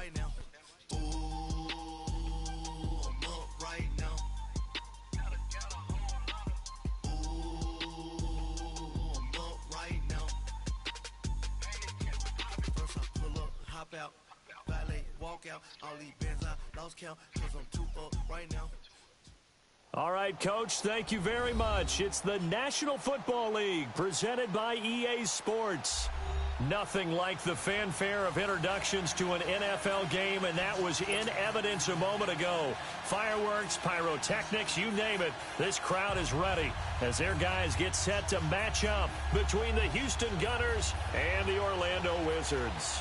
right now. Ooh, I'm up right now. Ooh, I'm up right now. First I pull up, hop out, valet, walk out. All these bands I lost count, cause I'm too up right now. All right, Coach, thank you very much. It's the National Football League presented by EA Sports. Nothing like the fanfare of introductions to an NFL game, and that was in evidence a moment ago. Fireworks, pyrotechnics, you name it. This crowd is ready as their guys get set to match up between the Houston Gunners and the Orlando Wizards.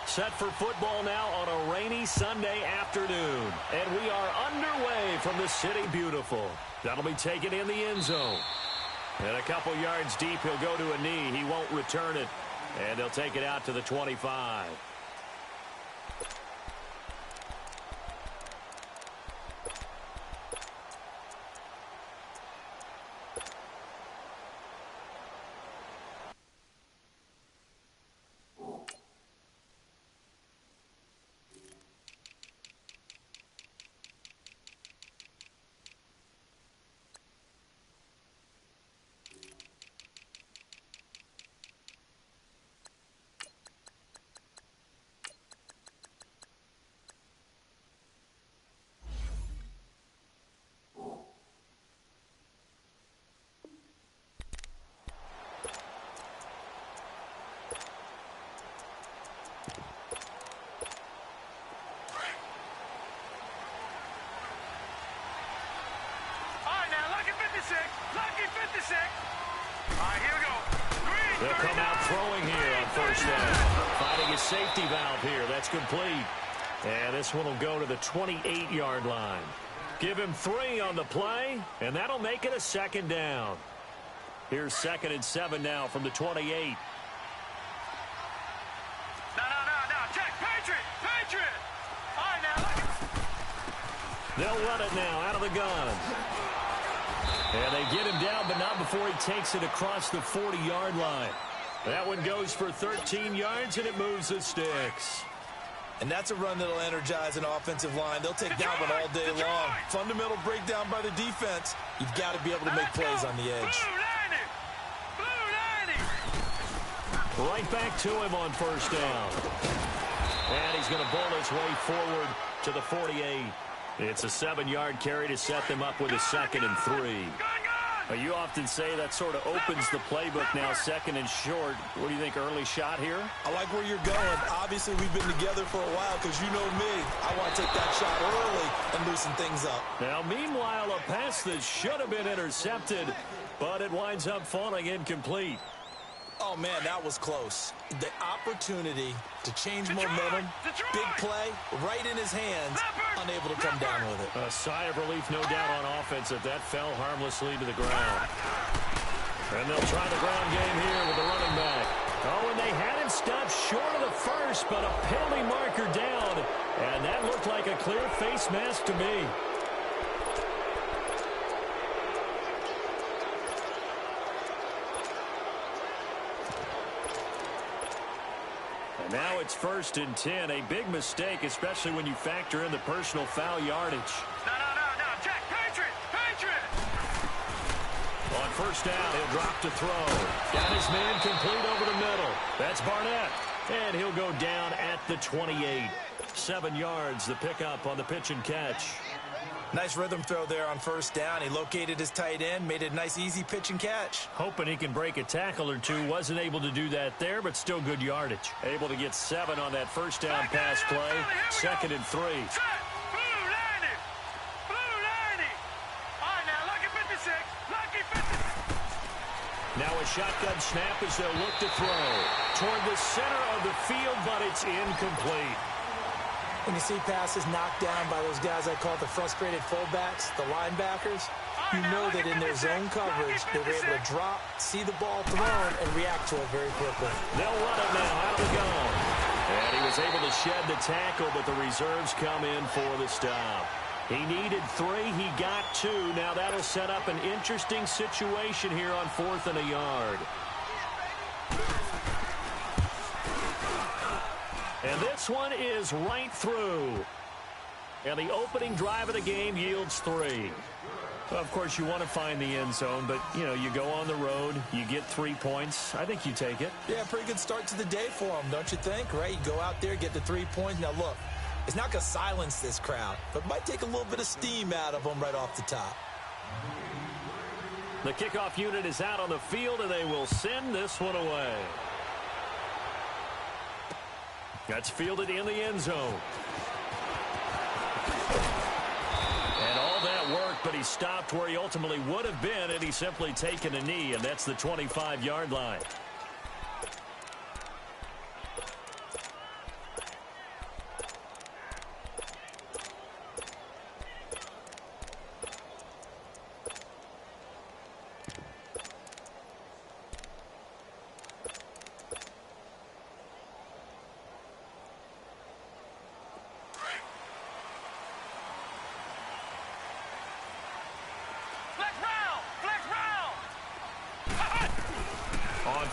Set for football now on a rainy Sunday afternoon. And we are underway from the City Beautiful. That'll be taken in the end zone. And a couple yards deep, he'll go to a knee. He won't return it. And they'll take it out to the 25. They'll come out throwing here on first down. Finding a safety valve here. That's complete. And this one will go to the 28-yard line. Give him 3 on the play, and that'll make it a second down. Here's 2nd and 7 now from the 28. No. Check. Patriot. All right, now, look. They'll run it now out of the gun. And they get him down, but not before he takes it across the 40-yard line. That one goes for 13 yards, and it moves the sticks. And that's a run that'll energize an offensive line. They'll take that one all day long. Fundamental breakdown by the defense. You've got to be able to make plays on the edge. Right back to him on first down. And he's going to bowl his way forward to the 48. It's a 7-yard carry to set them up with a 2nd and 3. You often say that sort of opens the playbook now, 2nd and short. What do you think, early shot here? I like where you're going. Obviously, we've been together for a while because you know me. I want to take that shot early and loosen things up. Now, meanwhile, a pass that should have been intercepted, but it winds up falling incomplete. Oh, man, that was close. The opportunity to change momentum, big play, right in his hands, unable to come down with it. A sigh of relief, no doubt, on offense that fell harmlessly to the ground. And they'll try the ground game here with the running back. Oh, and they had him stopped short of the first, but a penalty marker down, and that looked like a clear face mask to me. Now it's 1st and 10. A big mistake, especially when you factor in the personal foul yardage. No. Check. Patriot. On first down, he'll drop to throw. Got his man complete over the middle. That's Barnett. And he'll go down at the 28. 7 yards, the pickup on the pitch and catch. Nice rhythm throw there on first down. He located his tight end, made it a nice, easy pitch and catch. Hoping he can break a tackle or two. Wasn't able to do that there, but still good yardage. Able to get 7 on that first down pass play. 2nd and 3. Now a shotgun snap as they'll look to throw. Toward the center of the field, but it's incomplete. When you see passes knocked down by those guys I call the frustrated fullbacks, the linebackers, you know that in their zone coverage, they were able to drop, see the ball thrown, and react to it very quickly. They'll run it now out of the gun. And he was able to shed the tackle, but the reserves come in for the stop. He needed 3. He got 2. Now that'll set up an interesting situation here on 4th and a yard. And this one is right through. And the opening drive of the game yields 3. Well, of course, you want to find the end zone, but, you go on the road, you get 3 points. I think you take it. Yeah, pretty good start to the day for them, don't you think? Right? You go out there, get the 3 points. Now, look, it's not going to silence this crowd, but it might take a little bit of steam out of them right off the top. The kickoff unit is out on the field, and they will send this one away. That's fielded in the end zone. And all that work, but he stopped where he ultimately would have been, and he's simply taken a knee, and that's the 25-yard line.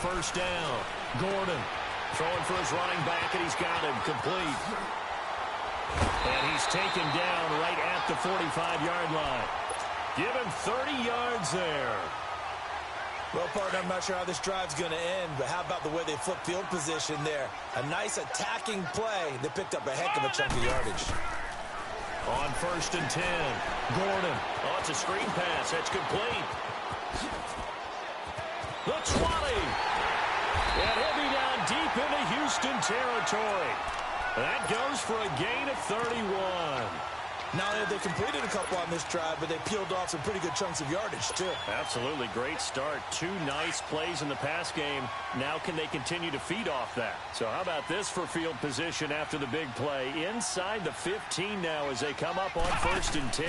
First down. Gordon throwing for his running back, and he's got him complete. And he's taken down right at the 45-yard line. Give him 30 yards there. Well, partner, I'm not sure how this drive's going to end, but how about the way they flip field position there? A nice attacking play. They picked up a heck of a chunk of yardage. On 1st and 10. Gordon. Oh, it's a screen pass. That's complete. The 20. And he'll be down deep into Houston territory. That goes for a gain of 31. Not only have they completed a couple on this drive, but they peeled off some pretty good chunks of yardage, too. Absolutely. Great start. 2 nice plays in the pass game. Now can they continue to feed off that? So how about this for field position after the big play? Inside the 15 now as they come up on 1st and 10.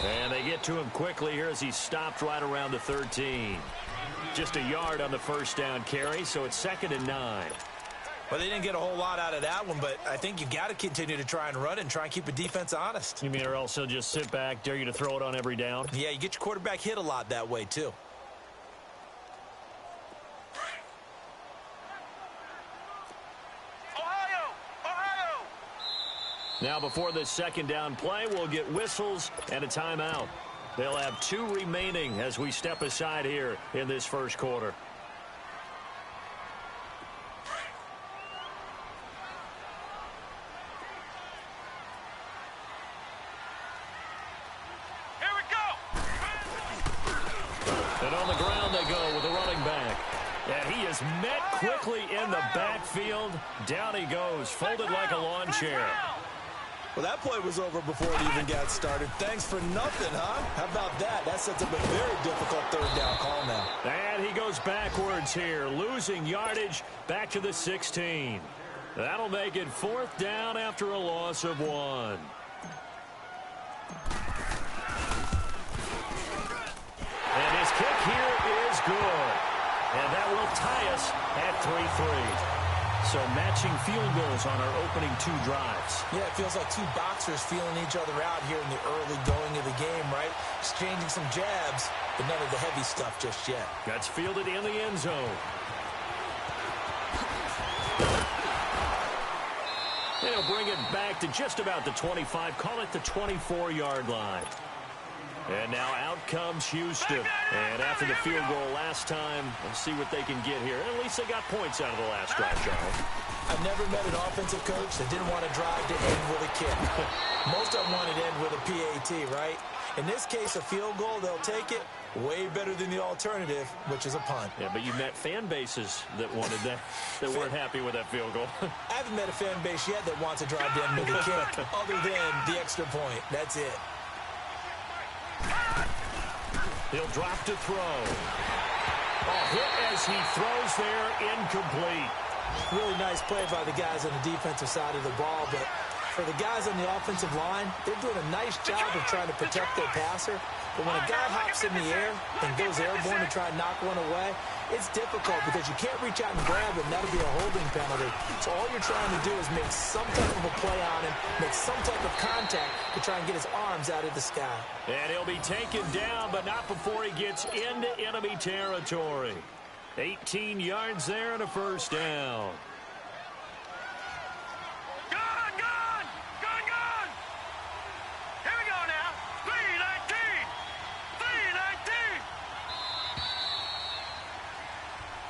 And they get to him quickly here as he stopped right around the 13. Just a yard on the first down carry, so it's 2nd and 9. Well, they didn't get a whole lot out of that one, but I think you got to continue to try and run and try and keep the defense honest. You mean or else he'll just sit back, dare you to throw it on every down? Yeah, you get your quarterback hit a lot that way, too. Now before this 2nd down play, we'll get whistles and a timeout. They'll have 2 remaining as we step aside here in this first quarter. Here we go. And on the ground they go with the running back. And he is met quickly in the backfield. Down he goes, folded like a lawn chair. Well, that play was over before it even got started. Thanks for nothing, huh? How about that? That sets up a very difficult 3rd down call now. And he goes backwards here, losing yardage back to the 16. That'll make it 4th down after a loss of 1. And his kick here is good. And that will tie us at 3-3. So matching field goals on our opening 2 drives. Yeah, it feels like 2 boxers feeling each other out here in the early going of the game, right? Exchanging some jabs, but none of the heavy stuff just yet. That's fielded in the end zone. And he'll bring it back to just about the 25. Call it the 24-yard line. And now out comes Houston. And after the field goal last time, let's see what they can get here. At least they got points out of the last drive, Charles. I've never met an offensive coach that didn't want to drive to end with a kick. Most of them wanted to end with a PAT, right? In this case, a field goal, they'll take it. Way better than the alternative, which is a punt. Yeah, but you met fan bases that wanted that, that weren't happy with that field goal. I haven't met a fan base yet that wants to drive to end with a kick, other than the extra point. That's it. He'll drop to throw. A hit as he throws there, incomplete. Really nice play by the guys on the defensive side of the ball, but For the guys on the offensive line, they're doing a nice job of trying to protect their passer. But when a guy hops in the air and goes airborne to try and knock one away, it's difficult because you can't reach out and grab him. That'll be a holding penalty. So all you're trying to do is make some type of a play on him, make some type of contact to try and get his arms out of the sky. And he'll be taken down, but not before he gets into enemy territory. 18 yards there and a first down.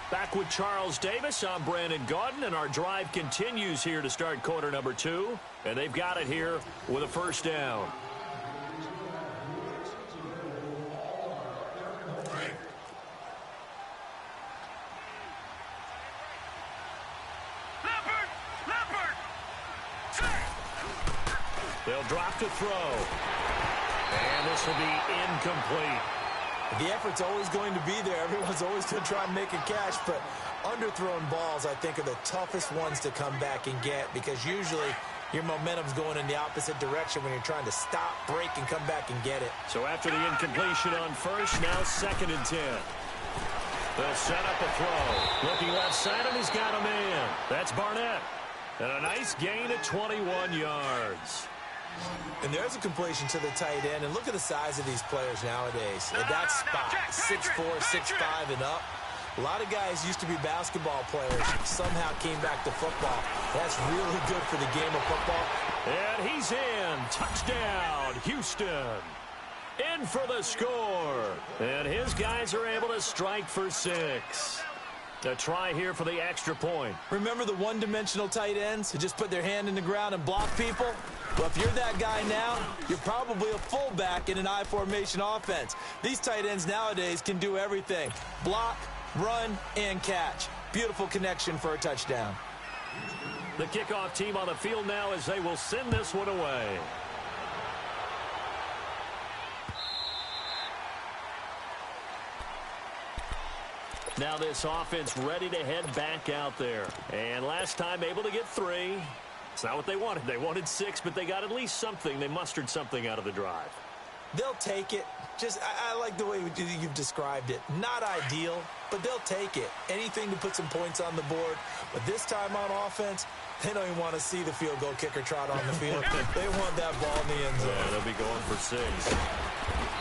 Back with Charles Davis, I'm Brandon Gaudin, and our drive continues here to start quarter number 2. And they've got it here with a first down. They'll drop to throw. And this will be incomplete. The effort's always going to be there. Everyone's always going to try and make a catch, but underthrown balls, I think, are the toughest ones to come back and get because usually your momentum's going in the opposite direction when you're trying to stop, break, and come back and get it. So after the incompletion on first, now 2nd and 10. They'll set up a throw. Looking left side, and he's got a man. That's Barnett. And a nice gain of 21 yards. And there's a completion to the tight end. And look at the size of these players nowadays. At that spot, 6'4", 6'5", and up. A lot of guys used to be basketball players, somehow came back to football. That's really good for the game of football. And he's in. Touchdown, Houston. In for the score. And his guys are able to strike for 6. A try here for the extra point. Remember the one-dimensional tight ends who just put their hand in the ground and block people? Well, if you're that guy now, you're probably a fullback in an I-formation offense. These tight ends nowadays can do everything. Block, run, and catch. Beautiful connection for a touchdown. The kickoff team on the field now as they will send this one away. Now this offense ready to head back out there. And last time able to get 3. It's not what they wanted. They wanted 6, but they got at least something. They mustered something out of the drive. They'll take it. I like the way you've described it. Not ideal, but they'll take it. Anything to put some points on the board. But this time on offense, they don't even want to see the field goal kicker trot on the field. They want that ball in the end zone. Yeah, they'll be going for 6.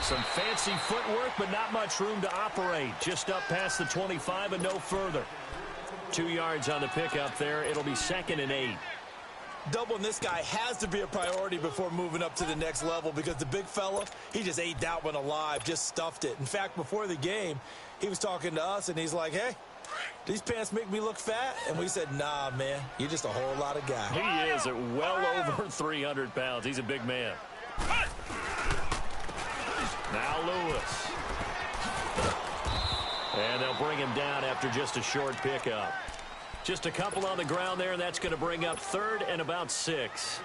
Some fancy footwork, but not much room to operate. Just up past the 25 and no further. 2 yards on the pickup there. It'll be 2nd and 8. Doubling this guy has to be a priority before moving up to the next level because the big fella, he just ate that one alive, just stuffed it. In fact, before the game, he was talking to us, and he's like, hey, these pants make me look fat? And we said, nah, man, you're just a whole lot of guy. He is at well over 300 pounds. He's a big man. Now Lewis. And they'll bring him down after just a short pickup. Just a couple on the ground there, and that's going to bring up 3rd and about 6.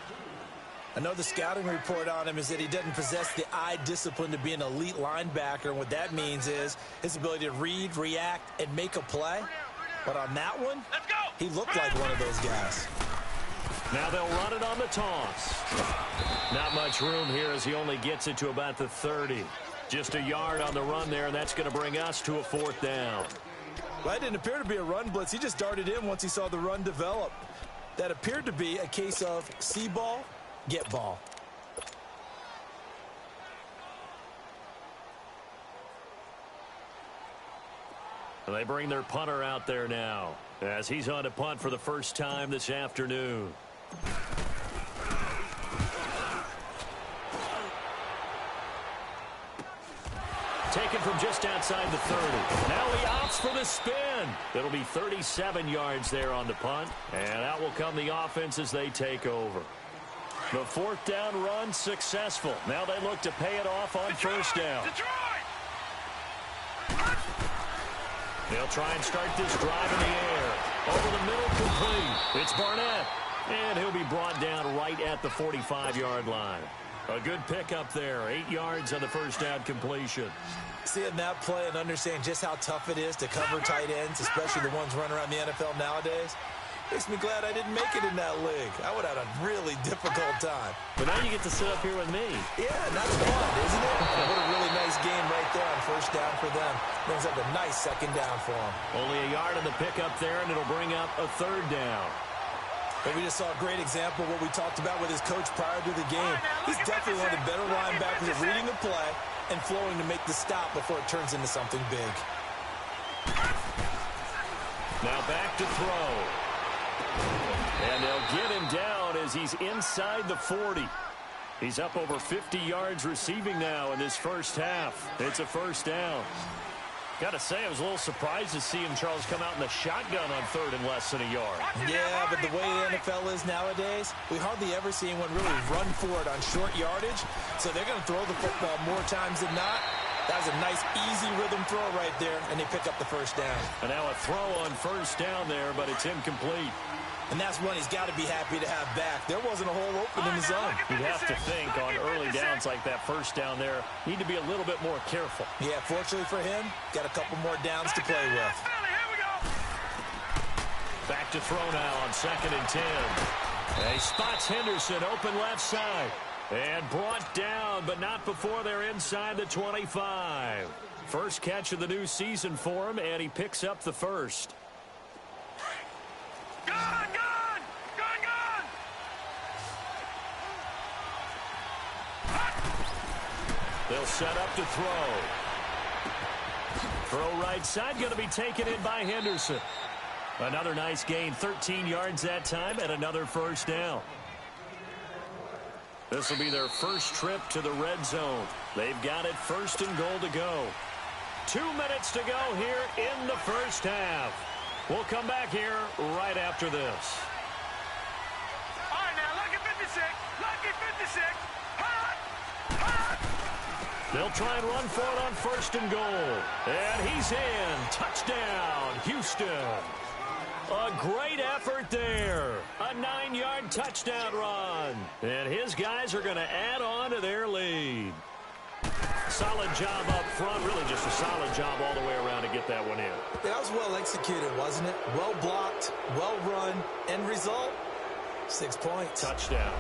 I know the scouting report on him is that he doesn't possess the eye discipline to be an elite linebacker, and what that means is his ability to read, react, and make a play. But on that one, he looked like one of those guys. Now they'll run it on the toss. Not much room here as he only gets it to about the 30. Just a yard on the run there, and that's going to bring us to a 4th down. Well, that didn't appear to be a run blitz. He just darted in once he saw the run develop. That appeared to be a case of see ball, get ball. And they bring their punter out there now as he's on to punt for the first time this afternoon. Taken from just outside the 30. Now he opts for the spin. It'll be 37 yards there on the punt. And out will come the offense as they take over. The 4th down run successful. Now they look to pay it off on first down. They'll try and start this drive in the air. Over the middle, complete. It's Barnett. And he'll be brought down right at the 45-yard line. A good pickup there. 8 yards on the first down completion. Seeing that play and understand just how tough it is to cover tight ends, especially the ones running around the NFL nowadays, Makes me glad I didn't make it in that league. I would have had a really difficult time. But now you get to sit up here with me. Yeah, and that's fun, isn't it? What a really nice game right there on first down for them. Brings up a nice second down for them. Only a yard on the pickup there, and it'll bring up a third down. But we just saw a great example of what we talked about with his coach prior to the game. He's definitely one of the better linebackers at reading the play and flowing to make the stop before it turns into something big. Now back to throw. And they'll get him down as he's inside the 40. He's up over 50 yards receiving now in this first half. It's a first down. Got to say, I was a little surprised to see him, Charles, come out in the shotgun on third and less than a yard. Yeah, but the way the NFL is nowadays, we hardly ever see anyone really run for it on short yardage. So they're going to throw the football more times than not. That was a nice, easy rhythm throw right there, and they pick up the first down. And now a throw on first down there, but it's incomplete. And that's one he's got to be happy to have back. There wasn't a hole open in the zone. You'd have to think on early downs like that first down there, need to be a little bit more careful. Yeah, fortunately for him, got a couple more downs to play with. Back to throw now on 2nd and 10. And he spots Henderson open left side. And brought down, but not before they're inside the 25. First catch of the new season for him, and he picks up the first. Gun! They'll set up to throw. Throw right side, going to be taken in by Henderson. Another nice gain, 13 yards that time, and another first down. This will be their first trip to the red zone. They've got it 1st and goal to go. 2 minutes to go here in the first half. We'll come back here right after this. All right, now, lucky 56. Lucky 56. They'll try and run for it on 1st and goal. And he's in. Touchdown, Houston. A great effort there. A 9-yard touchdown run. And his guys are going to add on to their lead. Solid job up front. Really just a solid job all the way around to get that one in. That was well executed, wasn't it? Well blocked, well run. End result, 6 points. Touchdown.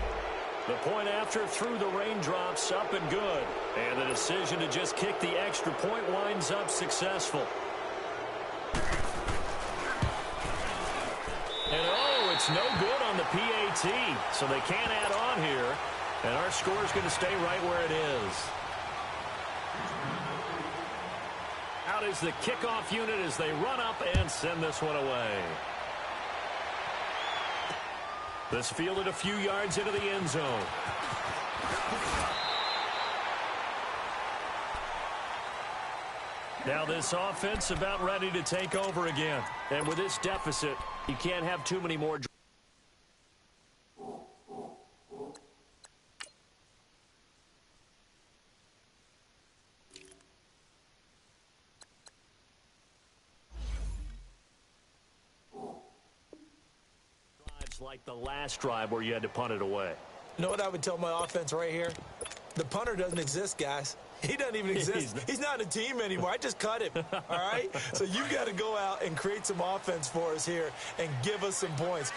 The point after through the raindrops, up and good. And the decision to just kick the extra point winds up successful. And oh, it's no good on the PAT. So they can't add on here. And our score is going to stay right where it is. Out is the kickoff unit as they run up and send this one away. This fielded a few yards into the end zone. Now this offense about ready to take over again. And with this deficit, you can't have too many more. Like the last drive where you had to punt it away. You know what I would tell my offense right here? The punter doesn't exist, guys. He doesn't even exist. He's not a team anymore. I just cut him, all right? So you've got to go out and create some offense for us here and give us some points.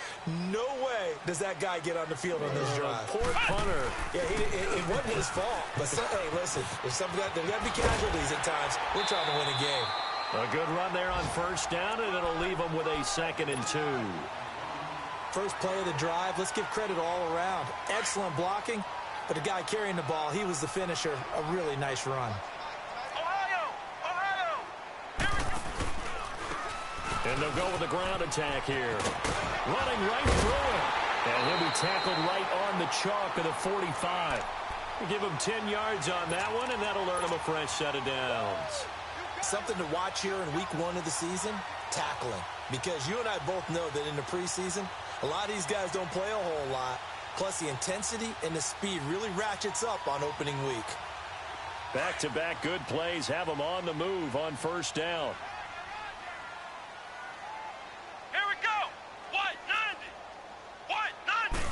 No way does that guy get on the field on this drive. Poor punter. Yeah, it wasn't his fault. But, hey, listen, there's got to be casualties at times. We're trying to win a game. A good run there on 1st down, and it'll leave them with a 2nd and 2. First play of the drive, let's give credit all around. Excellent blocking, but the guy carrying the ball, he was the finisher. A really nice run. Ohio! And they'll go with the ground attack here. Running right through it. And he'll be tackled right on the chalk of the 45. We'll give him 10 yards on that one, and that'll earn him a fresh set of downs. Something to watch here in week 1 of the season, tackling. Because you and I both know that in the preseason, a lot of these guys don't play a whole lot. Plus, the intensity and the speed really ratchets up on opening week. Back-to-back good plays have them on the move on 1st down. Here we go. White 90.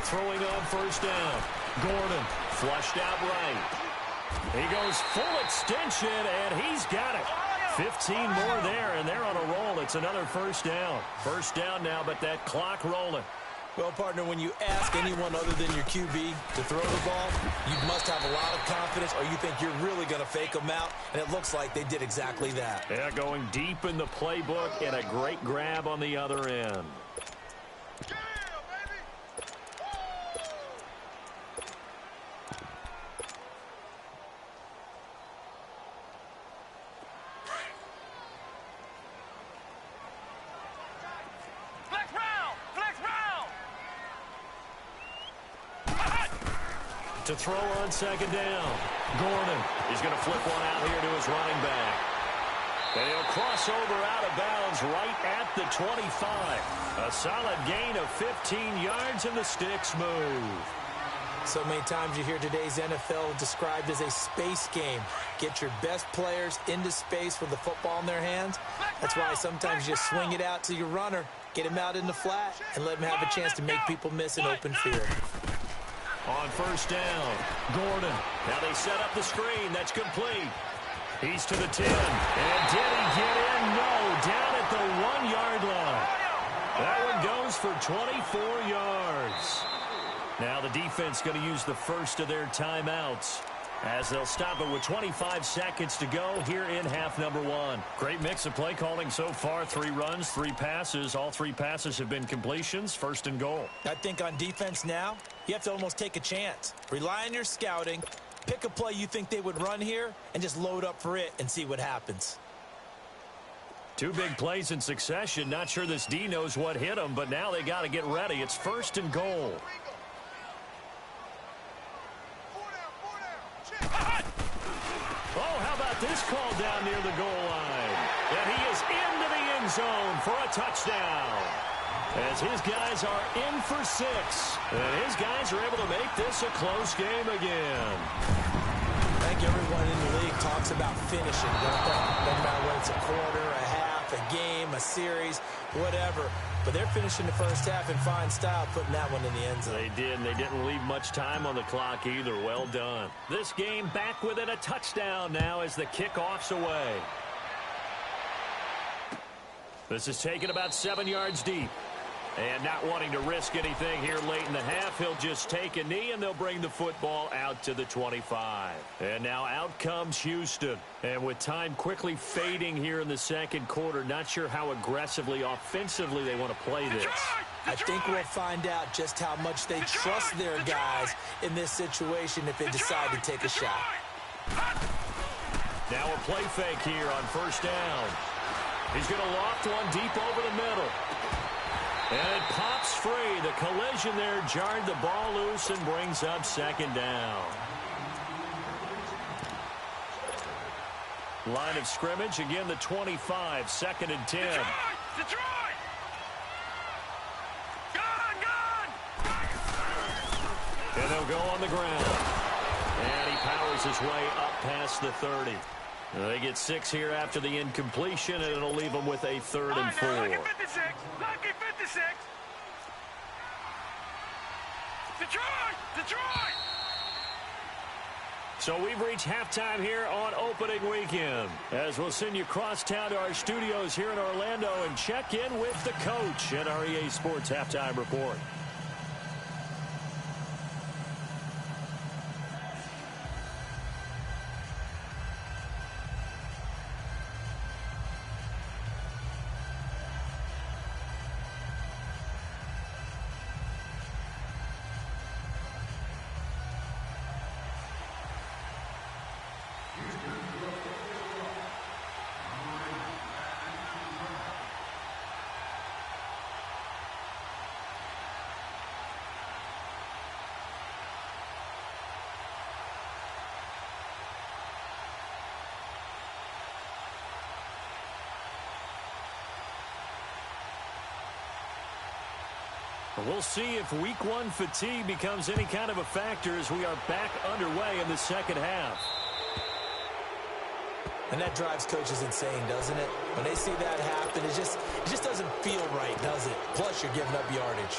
Throwing on 1st down. Gordon flushed out right. He goes full extension, and he's got it. 15 more there, and they're on a roll. It's another first down. First down now, but that clock rolling. Well, partner, when you ask anyone other than your QB to throw the ball, you must have a lot of confidence, or you think you're really going to fake them out, and it looks like they did exactly that. Yeah, going deep in the playbook, and a great grab on the other end. To throw on second down. Gordon. He's going to flip one out here to his running back. And he'll cross over out of bounds right at the 25. A solid gain of 15 yards, and the sticks move. So many times you hear today's NFL described as a space game. Get your best players into space with the football in their hands. That's why sometimes you swing it out to your runner, get him out in the flat, and let him have a chance to make people miss an open field. On first down, Gordon. Now they set up the screen. That's complete. He's to the 10. And did he get in? No, down at the 1-yard line. That one goes for 24 yards. Now the defense going to use the first of their timeouts, as they'll stop it with 25 seconds to go here in half number 1. Great mix of play calling so far. 3 runs, 3 passes. All 3 passes have been completions. First and goal. I think on defense now, you have to almost take a chance. Rely on your scouting. Pick a play you think they would run here and just load up for it and see what happens. 2 big plays in succession. Not sure this D knows what hit them, but now they got to get ready. It's first and goal. Oh, how about this call down near the goal line? And he is into the end zone for a touchdown. As his guys are in for 6. And his guys are able to make this a close game again. I think everyone in the league talks about finishing. Doesn't matter whether it's a quarter, a half, a game, a series, whatever. But they're finishing the first half in fine style, putting that one in the end zone. They did, and they didn't leave much time on the clock either. Well done. This game back within a touchdown now as the kickoff's away. This is taken about 7 yards deep. And not wanting to risk anything here late in the half, he'll just take a knee, and they'll bring the football out to the 25. And now out comes Houston. And with time quickly fading here in the second quarter, not sure how aggressively, offensively they want to play this. I think we'll find out just how much they trust their guys in this situation if they decide to take a shot. Now a play fake here on first down. He's going to loft one deep over the middle. And it pops free. The collision there jarred the ball loose and brings up second down. Line of scrimmage, again the 25, second and 10. Detroit! Gone! And they'll go on the ground. And he powers his way up past the 30. They get 6 here after the incompletion, and it'll leave them with a 3rd and 4. Lucky 56! Lucky 56! Detroit! So we've reached halftime here on opening weekend, as we'll send you across town to our studios here in Orlando and check in with the coach at our EA Sports Halftime Report. We'll see if week 1 fatigue becomes any kind of a factor as we are back underway in the second half. And that drives coaches insane, doesn't it? When they see that happen, it just doesn't feel right, does it? Plus, you're giving up yardage.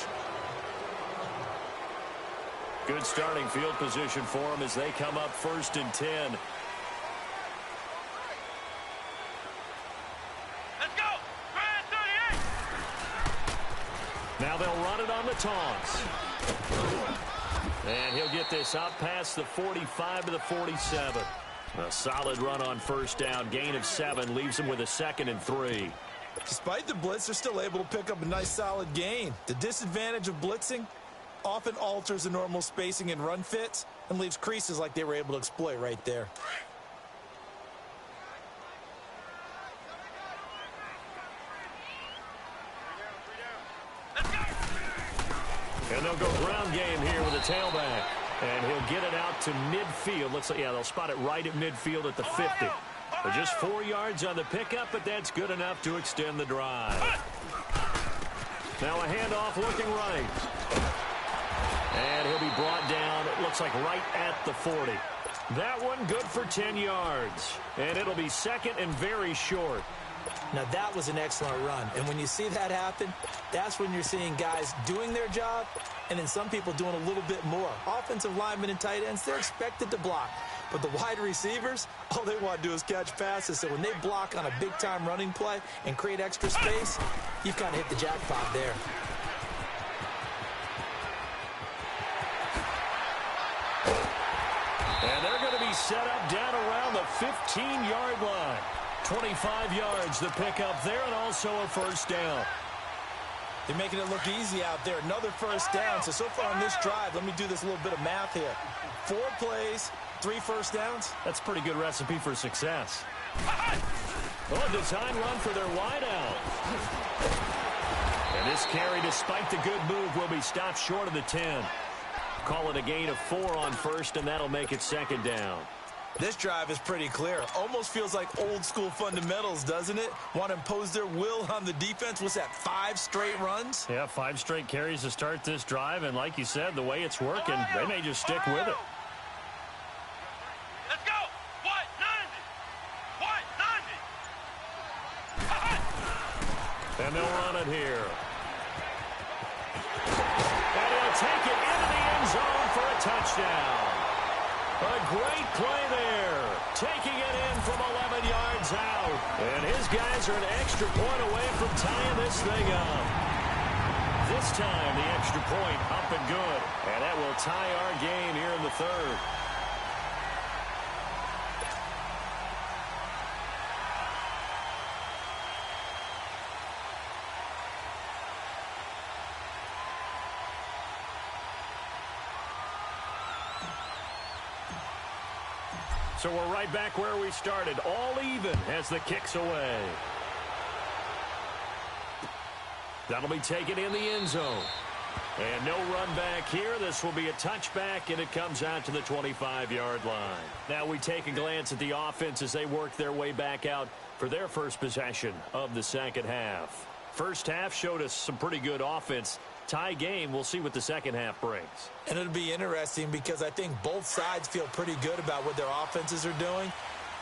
Good starting field position for them as they come up 1st and 10. toss. And he'll get this up past the 45 to the 47. A solid run on first down. Gain of 7 leaves him with a 2nd and 3. Despite the blitz, they're still able to pick up a nice solid gain. The disadvantage of blitzing often alters the normal spacing and run fits and leaves creases like they were able to exploit right there. And they'll go ground game here with a tailback. And he'll get it out to midfield. Looks like, yeah, they'll spot it right at midfield at the 50. But just 4 yards on the pickup, but that's good enough to extend the drive. Now a handoff looking right. And he'll be brought down, it looks like right at the 40. That one good for 10 yards. And it'll be 2nd and very short. Now, that was an excellent run. And when you see that happen, that's when you're seeing guys doing their job and then some people doing a little bit more. Offensive linemen and tight ends, they're expected to block. But the wide receivers, all they want to do is catch passes. So when they block on a big-time running play and create extra space, you've kind of hit the jackpot there. And they're going to be set up down around the 15-yard line. 25 yards the pickup there, and also a first down. They're making it look easy out there. Another first down. So far on this drive, let me do this little bit of math here. 4 plays, 3 first downs. That's a pretty good recipe for success. Oh, a design run for their wideout. And this carry, despite the good move, will be stopped short of the 10. Call it a gain of 4 on first, and that'll make it 2nd down. This drive is pretty clear. Almost feels like old school fundamentals, doesn't it? Want to impose their will on the defense. What's that, 5 straight runs? Yeah, 5 straight carries to start this drive. And like you said, the way it's working, they may just stick with it. Let's go. What? 90. And they'll run it here. And he'll take it into the end zone for a touchdown. A great play there. Taking it in from 11 yards out. And his guys are an extra point away from tying this thing up. This time, the extra point up and good. And that will tie our game here in the 3rd. So we're right back where we started, all even as the kick's away. That'll be taken in the end zone. And no run back here. This will be a touchback, and it comes out to the 25-yard line. Now we take a glance at the offense as they work their way back out for their first possession of the second half. First half showed us some pretty good offense. Tie game, we'll see what the second half brings. And it'll be interesting because I think both sides feel pretty good about what their offenses are doing.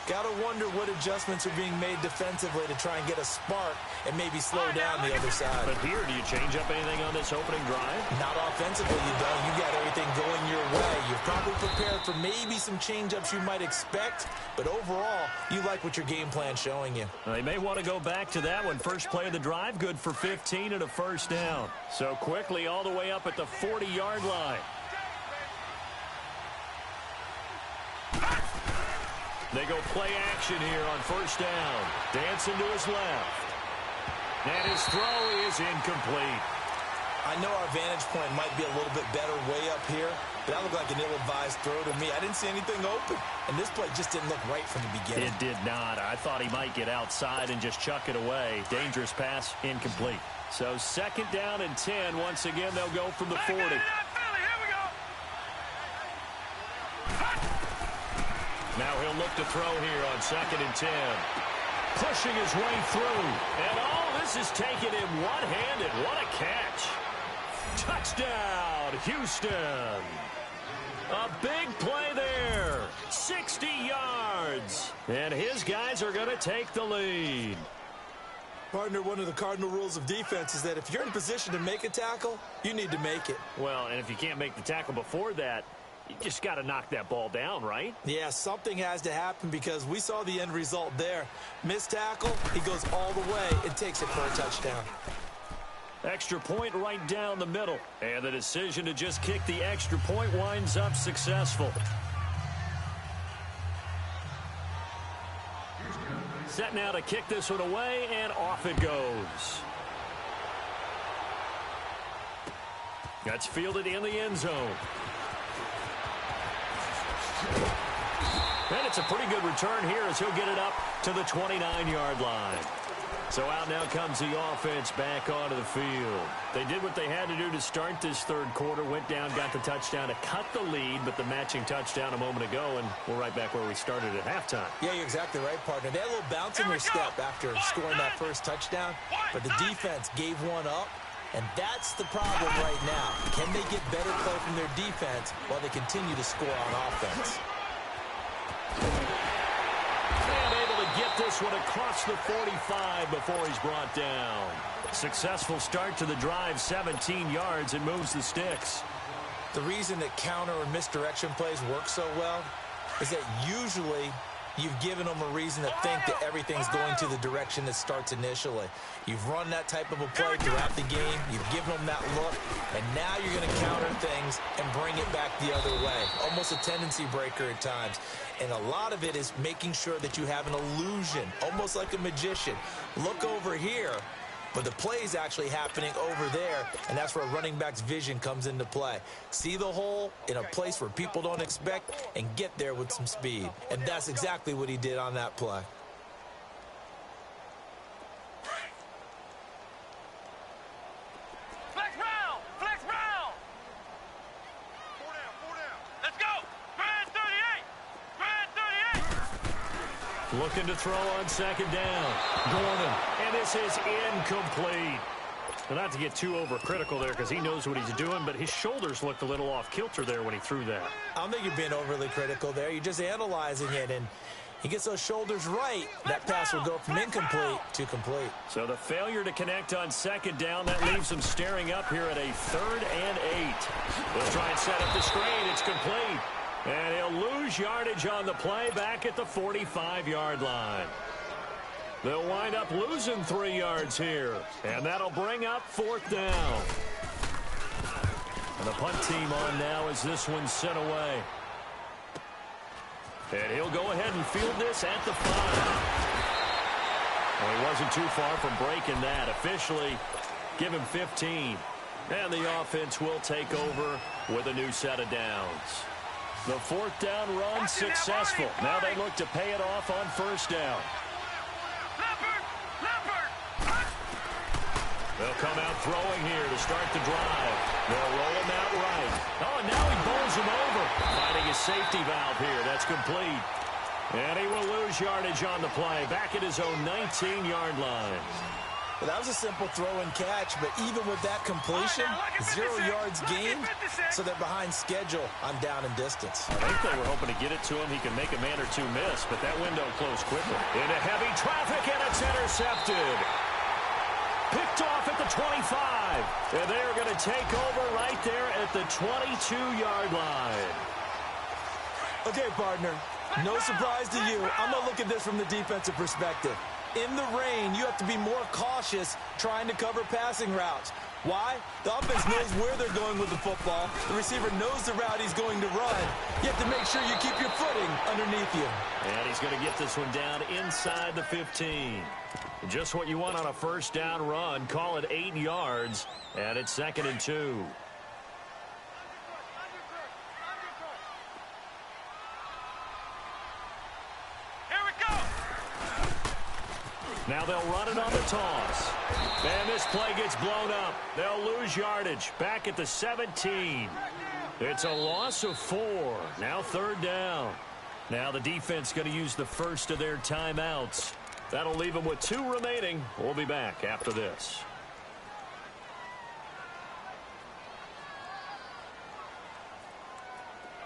Got to wonder what adjustments are being made defensively to try and get a spark and maybe slow down the other side. But here, do you change up anything on this opening drive? Not offensively, you don't. You got everything going your way. You're probably prepared for maybe some change-ups you might expect, but overall, you like what your game plan's showing you. They may want to go back to that one. First play of the drive, good for 15 and a first down. So quickly all the way up at the 40-yard line. They go play action here on first down. Dancing to his left. And his throw is incomplete. I know our vantage point might be a little bit better way up here, but that looked like an ill-advised throw to me. I didn't see anything open, and this play just didn't look right from the beginning. It did not. I thought he might get outside and just chuck it away. Dangerous pass, incomplete. So 2nd down and 10. Once again, they'll go from the 40. Now he'll look to throw here on 2nd and 10. Pushing his way through. And this is taken in one-handed. What a catch. Touchdown, Houston. A big play there. 60 yards. And his guys are going to take the lead. Partner, one of the cardinal rules of defense is that if you're in position to make a tackle, you need to make it. Well, and if you can't make the tackle before that, you just got to knock that ball down, right? Yeah, something has to happen because we saw the end result there. Missed tackle, he goes all the way and takes it for a touchdown. Extra point right down the middle. And the decision to just kick the extra point winds up successful. Set now to kick this one away, and off it goes. That's fielded in the end zone. And it's a pretty good return here as he'll get it up to the 29-yard line. So out now comes the offense back onto the field. They did what they had to do to start this third quarter, went down, got the touchdown to cut the lead, but the matching touchdown a moment ago, and we're right back where we started at halftime. Yeah, you're exactly right, partner. They had a little bounce in their step after scoring that first touchdown, but the defense gave one up, and that's the problem right now. Can they get better play from their defense while they continue to score on offense? Get this one across the 45 before he's brought down. Successful start to the drive, 17 yards, and moves the sticks. The reason that counter or misdirection plays work so well is that usually you've given them a reason to think that everything's going to the direction that starts initially. You've run that type of a play throughout the game. You've given them that look, and now you're going to counter things and bring it back the other way. Almost a tendency breaker at times. And a lot of it is making sure that you have an illusion, almost like a magician. Look over here, but the play is actually happening over there, and that's where a running back's vision comes into play. See the hole in a place where people don't expect and get there with some speed. And that's exactly what he did on that play. Flex round! Flex round! Four down. Let's go! Grand 38! Grand 38! Looking to throw on second down. Gordon, and this is incomplete. Well, not to get too overcritical there because he knows what he's doing, but his shoulders looked a little off kilter there when he threw that. I don't think you're being overly critical there. You're just analyzing it, and he gets those shoulders right. That pass will go from incomplete to complete. So the failure to connect on second down, that leaves him staring up here at a 3rd and 8. They'll try and set up the screen. It's complete. And he'll lose yardage on the play back at the 45-yard line. They'll wind up losing 3 yards here. And that'll bring up 4th down. And the punt team on now as this one's sent away. And he'll go ahead and field this at the 5. Well, he wasn't too far from breaking that. Officially, give him 15. And the offense will take over with a new set of downs. The 4th down run successful. Now they look to pay it off on 1st down. They'll come out throwing here to start the drive. They'll roll him out right. Oh, and now he bowls him over. Finding his safety valve here. That's complete. And he will lose yardage on the play. Back at his own 19-yard line. Well, that was a simple throw and catch, but even with that completion, 0 yards gained, so they're behind schedule on down and distance. I think they were hoping to get it to him. He can make a man or two miss, but that window closed quickly. Into heavy traffic, and it's intercepted. Picked off at the 25. And they're going to take over right there at the 22-yard line. Okay, partner, no surprise to you. I'm going to look at this from the defensive perspective. In the rain, you have to be more cautious trying to cover passing routes. Why? The offense knows where they're going with the football. The receiver knows the route he's going to run. You have to make sure you keep your footing underneath you. And he's going to get this one down inside the 15. Just what you want on a 1st down run. Call it 8 yards, and it's 2nd and 2. Now they'll run it on the toss. And this play gets blown up. They'll lose yardage. Back at the 17. It's a loss of 4. Now 3rd down. Now the defense going to use the first of their timeouts. That'll leave them with 2 remaining. We'll be back after this.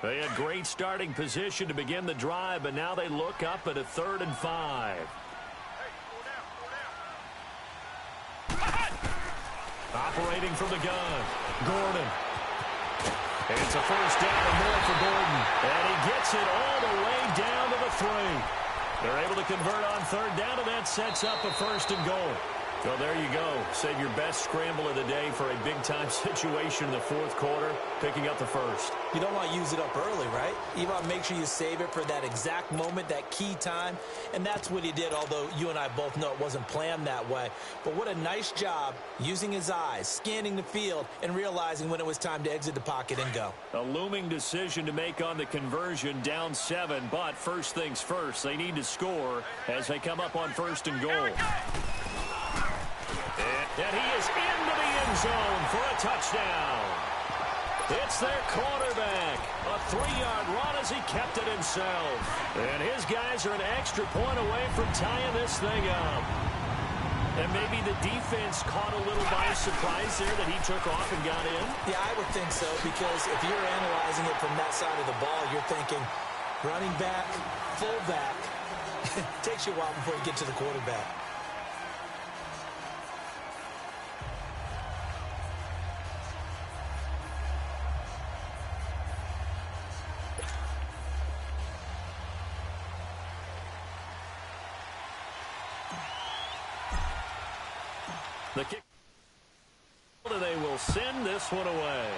They had great starting position to begin the drive, but now they look up at a 3rd and 5. Operating from the gun, Gordon. It's a 1st down and more for Gordon. And he gets it all the way down to the 3. They're able to convert on 3rd down, and that sets up a 1st and goal. Well, there you go. Save your best scramble of the day for a big-time situation in the fourth quarter, picking up the first. You don't want to use it up early, right? You want to make sure you save it for that exact moment, that key time, and that's what he did, although you and I both know it wasn't planned that way. But what a nice job using his eyes, scanning the field, and realizing when it was time to exit the pocket and go. A looming decision to make on the conversion, down 7, but first things first, they need to score as they come up on 1st and goal. And he is into the end zone for a touchdown. It's their quarterback. A 3-yard run as he kept it himself. And his guys are an extra point away from tying this thing up. And maybe the defense caught a little by surprise there that he took off and got in. Yeah, I would think so, because if you're analyzing it from that side of the ball, you're thinking running back, fullback. It takes you a while before you get to the quarterback. The kick. They will send this one away.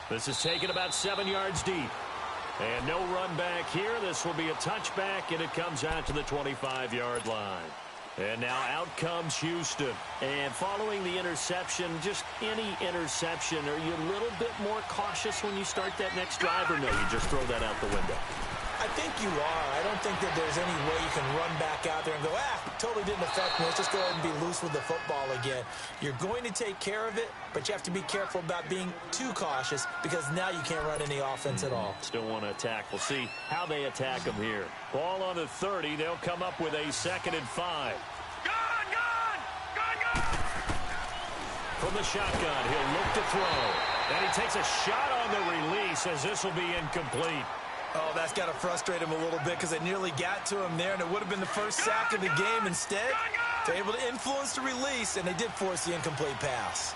This is taken about 7 yards deep. And no run back here. This will be a touchback, and it comes out to the 25-yard line. And now out comes Houston. And following the interception, just any interception, are you a little bit more cautious when you start that next drive, or no, you just throw that out the window? I think you are. I don't think that there's any way you can run back out there and go, totally didn't affect me. Let's just go ahead and be loose with the football again. You're going to take care of it, but you have to be careful about being too cautious because now you can't run any offense at all. Still want to attack. We'll see how they attack them here. Ball on the 30. They'll come up with a 2nd and 5. Gone! From the shotgun, he'll look to throw. And he takes a shot on the release as this will be incomplete. Oh, that's got to frustrate him a little bit because they nearly got to him there, and it would have been the first sack of the game. Instead, they're able to influence the release, and they did force the incomplete pass.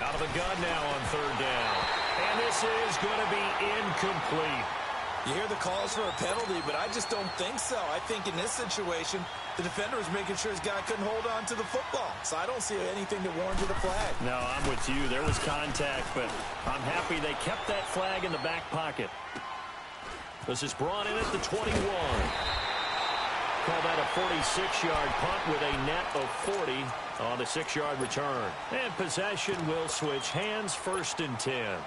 Out of the gun now on 3rd down. And this is going to be incomplete. You hear the calls for a penalty, but I just don't think so. I think in this situation, the defender was making sure his guy couldn't hold on to the football. So I don't see anything that warranted a flag. No, I'm with you. There was contact, but I'm happy they kept that flag in the back pocket. This is brought in at the 21. Call that a 46-yard punt with a net of 40 on the 6-yard return. And possession will switch hands, 1st and 10.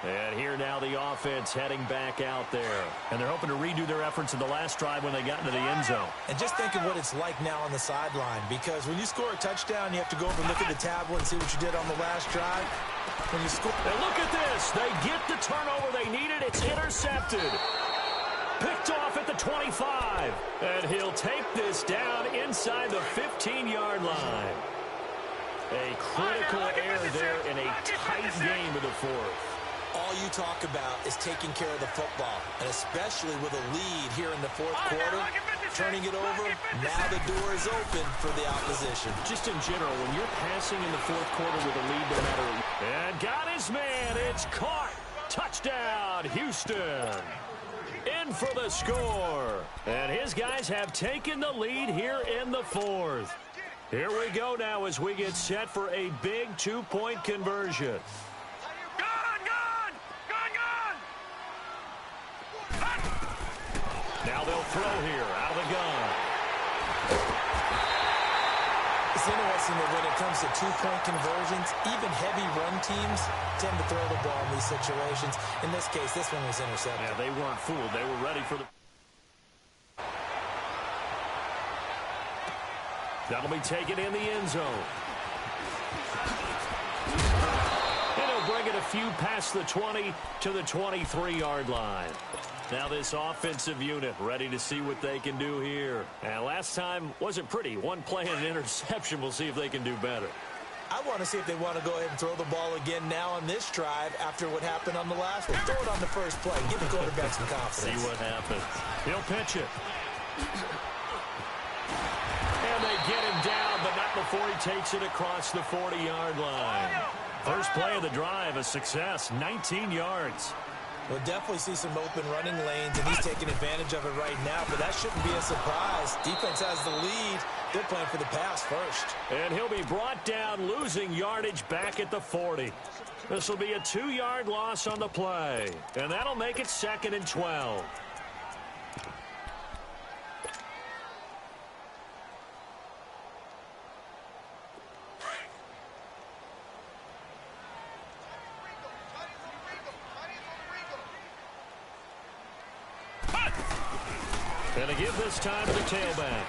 And here now the offense heading back out there. And they're hoping to redo their efforts in the last drive when they got into the end zone. And just think of what it's like now on the sideline, because when you score a touchdown, you have to go over and look at the tablet and see what you did on the last drive. When you score... And look at this. They get the turnover they needed. It's intercepted. Picked off at the 25. And he'll take this down inside the 15-yard line. A critical error there in a tight game in the fourth. All you talk about is taking care of the football, and especially with a lead here in the fourth quarter, turning it over, now the door is open for the opposition. Just in general, when you're passing in the fourth quarter with a lead, no matter... And got his man. It's caught. Touchdown, Houston. In for the score. And his guys have taken the lead here in the fourth. Here we go now as we get set for a big 2-point conversion. Now they'll throw here out of the gun. It's interesting that when it comes to 2-point conversions, even heavy run teams tend to throw the ball in these situations. In this case, this one was intercepted. Yeah, they weren't fooled. They were ready for the... That'll be taken in the end zone. And he'll bring it a few past the 20 to the 23-yard line. Now this offensive unit ready to see what they can do here. And last time wasn't pretty. One play and an interception. We'll see if they can do better. I want to see if they want to go ahead and throw the ball again now on this drive after what happened on the last one. Throw it on the first play. Give the quarterback some confidence. See what happens. He'll pitch it. And they get him down, but not before he takes it across the 40-yard line. First play of the drive, a success, 19 yards. We'll definitely see some open running lanes, and he's taking advantage of it right now, but that shouldn't be a surprise. Defense has the lead. They're playing for the pass first. And he'll be brought down, losing yardage back at the 40. This will be a 2-yard loss on the play, and that'll make it 2nd and 12. And to give this time to the tailback.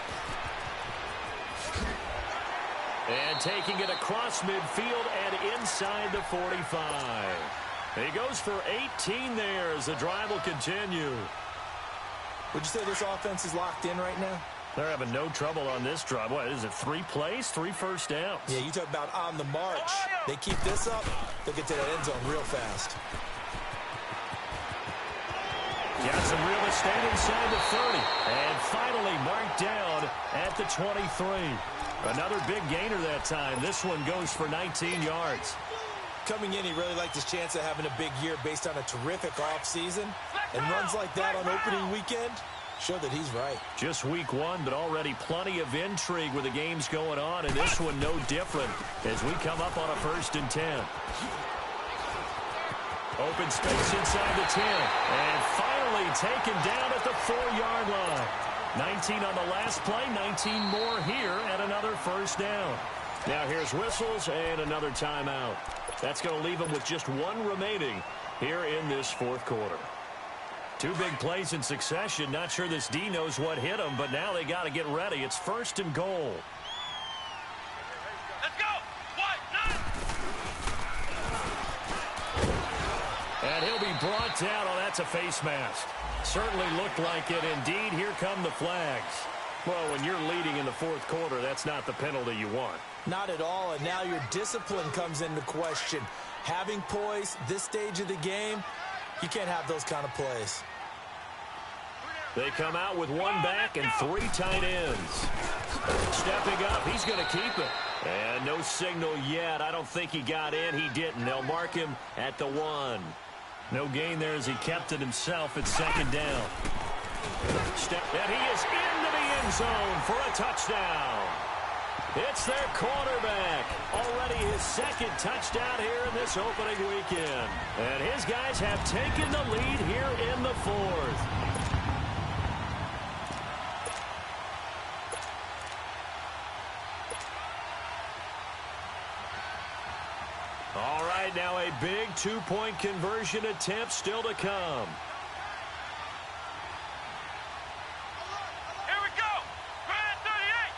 And taking it across midfield and inside the 45. He goes for 18 there as the drive will continue. Would you say this offense is locked in right now? They're having no trouble on this drive. What is it, 3 plays, 3 first downs? Yeah, you talk about on the march. They keep this up, they'll get to that end zone real fast. Got some real estate inside the 30. And finally marked down at the 23. Another big gainer that time. This one goes for 19 yards. Coming in, he really liked his chance of having a big year based on a terrific offseason. And runs like that on opening weekend show that he's right. Just week 1, but already plenty of intrigue with the games going on. And this one no different as we come up on a 1st and 10. Open space inside the 10. And finally taken down at the 4-yard line. 19 on the last play, 19 more here and another 1st down. Now here's whistles and another timeout. That's going to leave them with just 1 remaining here in this 4th quarter. 2 big plays in succession. Not sure this D knows what hit them, but now they got to get ready. It's 1st and goal. Let's go. 1, 9. And he'll be brought down. Oh, that's a face mask. Certainly looked like it. Indeed, here come the flags. Well, when you're leading in the 4th quarter, that's not the penalty you want. Not at all, and now your discipline comes into question. Having poise this stage of the game, you can't have those kind of plays. They come out with 1 back and 3 tight ends. Stepping up, he's going to keep it. And no signal yet. I don't think he got in. He didn't. They'll mark him at the 1. No gain there as he kept it himself at 2nd down. And he is into the end zone for a touchdown. It's their quarterback. Already his 2nd touchdown here in this opening weekend. And his guys have taken the lead here in the 4th. All right, now a big 2-point conversion attempt still to come. Here we go. Grand 38.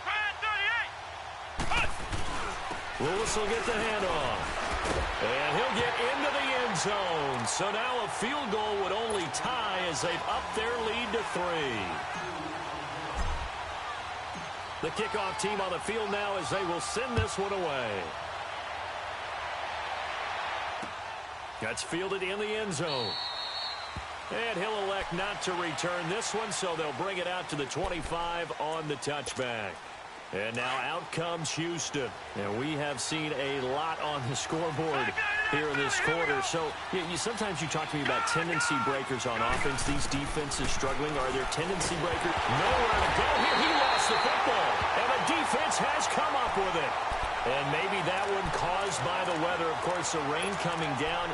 Grand 38. Lewis will get the handoff. And he'll get into the end zone. So now a field goal would only tie as they've upped their lead to 3. The kickoff team on the field now as they will send this one away. That's fielded in the end zone. And he'll elect not to return this one, so they'll bring it out to the 25 on the touchback. And now out comes Houston. And we have seen a lot on the scoreboard here in this quarter. So sometimes you talk to me about tendency breakers on offense. These defenses struggling. Are there tendency breakers? Nowhere to go here. He lost the football. And the defense has come up with it. And maybe that one caused by the weather. Of course, the rain coming down.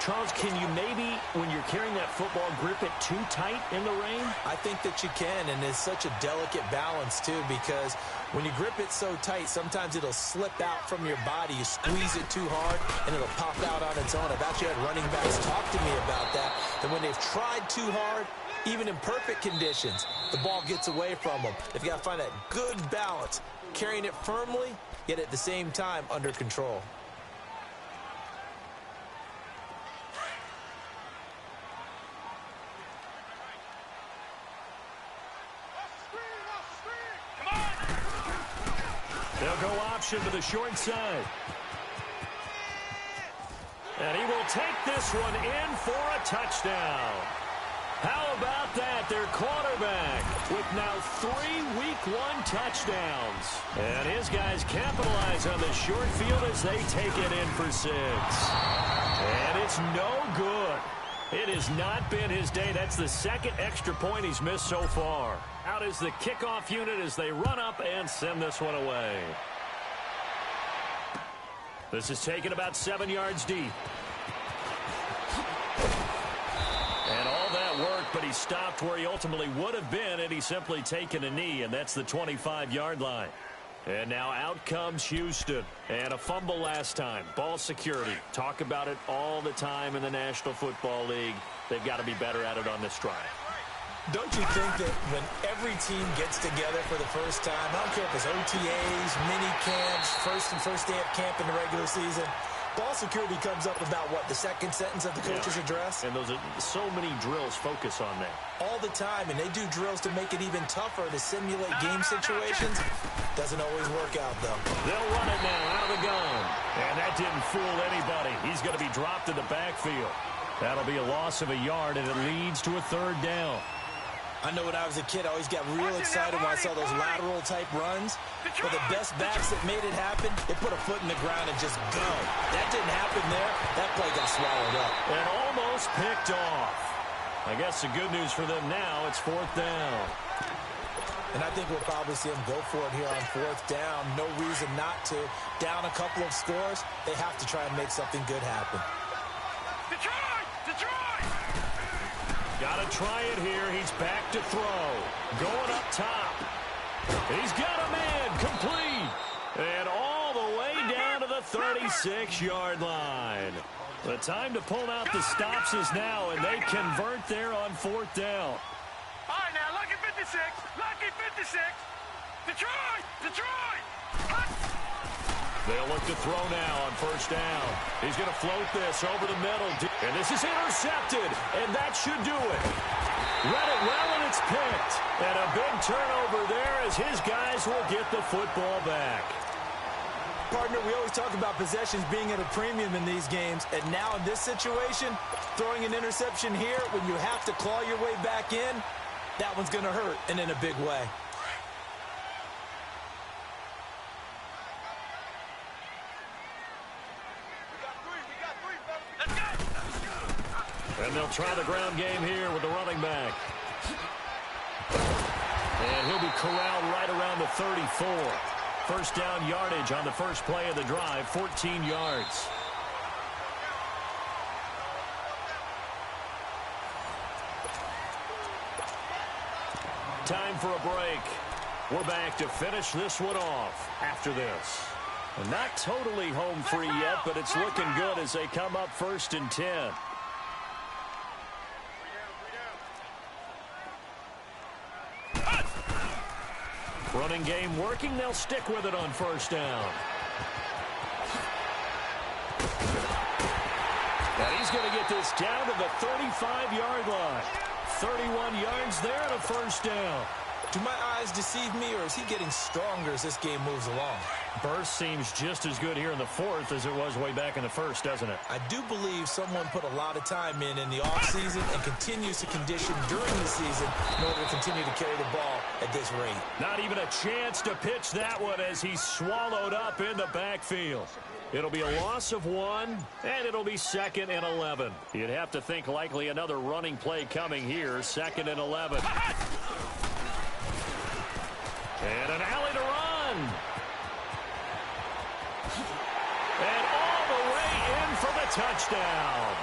Charles, can you maybe, when you're carrying that football, grip it too tight in the rain? I think that you can, and it's such a delicate balance, too, because when you grip it so tight, sometimes it'll slip out from your body. You squeeze it too hard, and it'll pop out on its own. I've actually had running backs talk to me about that, that when they've tried too hard, even in perfect conditions, the ball gets away from them. They've got to find that good balance, carrying it firmly, yet at the same time under control. They'll go option to the short side. And he will take this one in for a touchdown. How about that? Their quarterback with now 3 week 1 touchdowns. And his guys capitalize on the short field as they take it in for 6. And it's no good. It has not been his day. That's the second extra point he's missed so far. Out is the kickoff unit as they run up and send this one away. This is taken about 7 yards deep. And all that worked, but he stopped where he ultimately would have been had he simply taken a knee, and that's the 25-yard line. And now out comes Houston. And a fumble last time. Ball security. Talk about it all the time in the National Football League. They've got to be better at it on this drive. Don't you think that when every team gets together for the first time, I don't care if it's OTAs, mini camps, first day of camp in the regular season, ball security comes up about, what, the second sentence of the coach's address? And those are so many drills focus on that. All the time, and they do drills to make it even tougher to simulate game situations. Doesn't always work out, though. They'll run it now out of the gun. And that didn't fool anybody. He's going to be dropped in the backfield. That'll be a loss of a yard, and it leads to a third down. I know when I was a kid, I always got real excited when I saw those lateral-type runs. But the best backs that made it happen, they put a foot in the ground and just go. That didn't happen there. That play got swallowed up. And almost picked off. I guess the good news for them now, it's fourth down. And I think we'll probably see them go for it here on fourth down. No reason not to. Down a couple of scores, they have to try and make something good happen. Detroit! Got to try it here. He's back to throw. Going up top. He's got a man complete. And all the way down to the 36-yard line. The time to pull out the stops is now, and they convert there on fourth down. All right, now, lucky 56. Lucky 56. Detroit! They'll look to throw now on first down. He's going to float this over the middle. And this is intercepted. And that should do it. Read it well, and it's picked. And a big turnover there as his guys will get the football back. Partner, we always talk about possessions being at a premium in these games. And now in this situation, throwing an interception here when you have to claw your way back in, that one's going to hurt, and in a big way. And they'll try the ground game here with the running back. And he'll be corralled right around the 34. First down yardage on the first play of the drive, 14 yards. Time for a break. We're back to finish this one off after this. And not totally home free yet, but it's looking good as they come up 1st and 10. Running game working. They'll stick with it on first down. And he's going to get this down to the 35-yard line. 31 yards there and a first down. Do my eyes deceive me, or is he getting stronger as this game moves along? Burst seems just as good here in the fourth as it was way back in the first, doesn't it? I do believe someone put a lot of time in the offseason and continues to condition during the season in order to continue to carry the ball at this rate. Not even a chance to pitch that one as he's swallowed up in the backfield. It'll be a loss of 1, and it'll be 2nd and 11. You'd have to think likely another running play coming here, 2nd and 11. And an alley to run. And all the way in for the touchdown.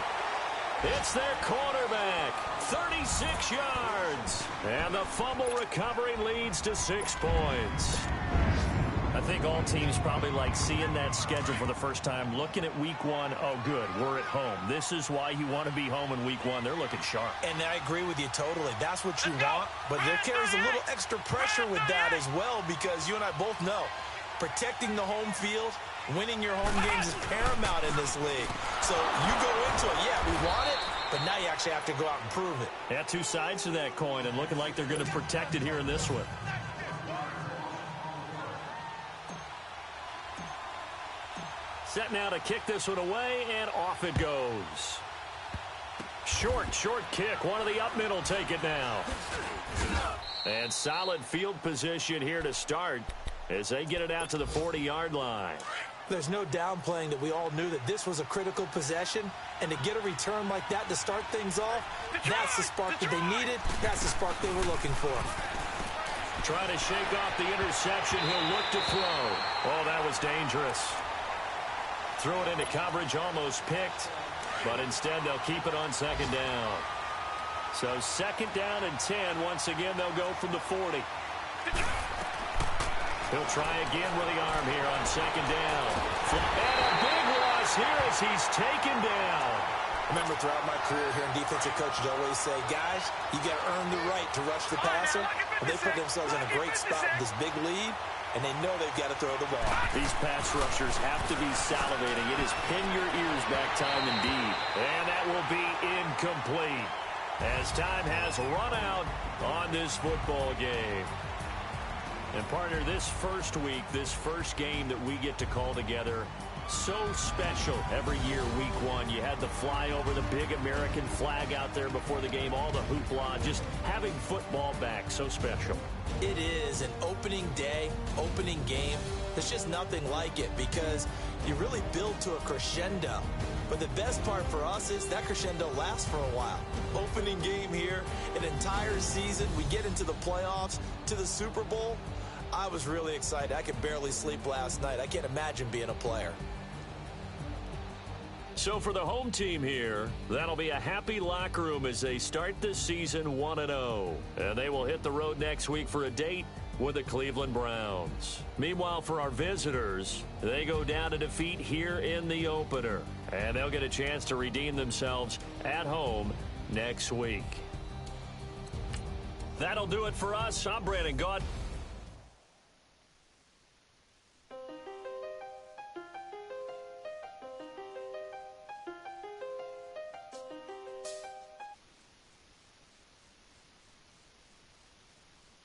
It's their quarterback, 36 yards. And the fumble recovery leads to 6 points. I think all teams probably like seeing that schedule for the first time, looking at week 1. Oh, good, we're at home. This is why you want to be home in week 1. They're looking sharp. And I agree with you totally. That's what you want, but there carries a little extra pressure with that as well, because you and I both know protecting the home field, winning your home games is paramount in this league. So you go into it, yeah, we want it, but now you actually have to go out and prove it. Yeah, 2 sides to that coin, and looking like they're going to protect it here in this one. Set now to kick this one away, and off it goes. Short kick. One of the up middle take it now. And solid field position here to start as they get it out to the 40-yard line. There's no downplaying that we all knew that this was a critical possession, and to get a return like that to start things off, that's the spark that they needed. That's the spark they were looking for. Trying to shake off the interception. He'll look to throw. Oh, that was dangerous. Threw it into coverage, almost picked, but instead they'll keep it on second down. So second down and 10. Once again, they'll go from the 40. He'll try again with the arm here on second down. And a big loss here as he's taken down. Remember, throughout my career here in defensive coaches, I always say, guys, you got to earn the right to rush the passer. And they put themselves in a great spot with this big lead, and they know they've got to throw the ball. These pass rushers have to be salivating. It is pin your ears back time indeed. And that will be incomplete as time has run out on this football game. And, partner, this first week, this first game that we get to call together, so special every year, week one. You had the flyover, the big American flag out there before the game, all the hoopla, just having football back, so special. It is an opening day, opening game. There's just nothing like it because you really build to a crescendo. But the best part for us is that crescendo lasts for a while. Opening game here, an entire season. We get into the playoffs, to the Super Bowl. I was really excited. I could barely sleep last night. I can't imagine being a player. So for the home team here, that'll be a happy locker room as they start this season 1-0. And they will hit the road next week for a date with the Cleveland Browns. Meanwhile, for our visitors, they go down to defeat here in the opener. And they'll get a chance to redeem themselves at home next week. That'll do it for us. I'm Brandon Gaud.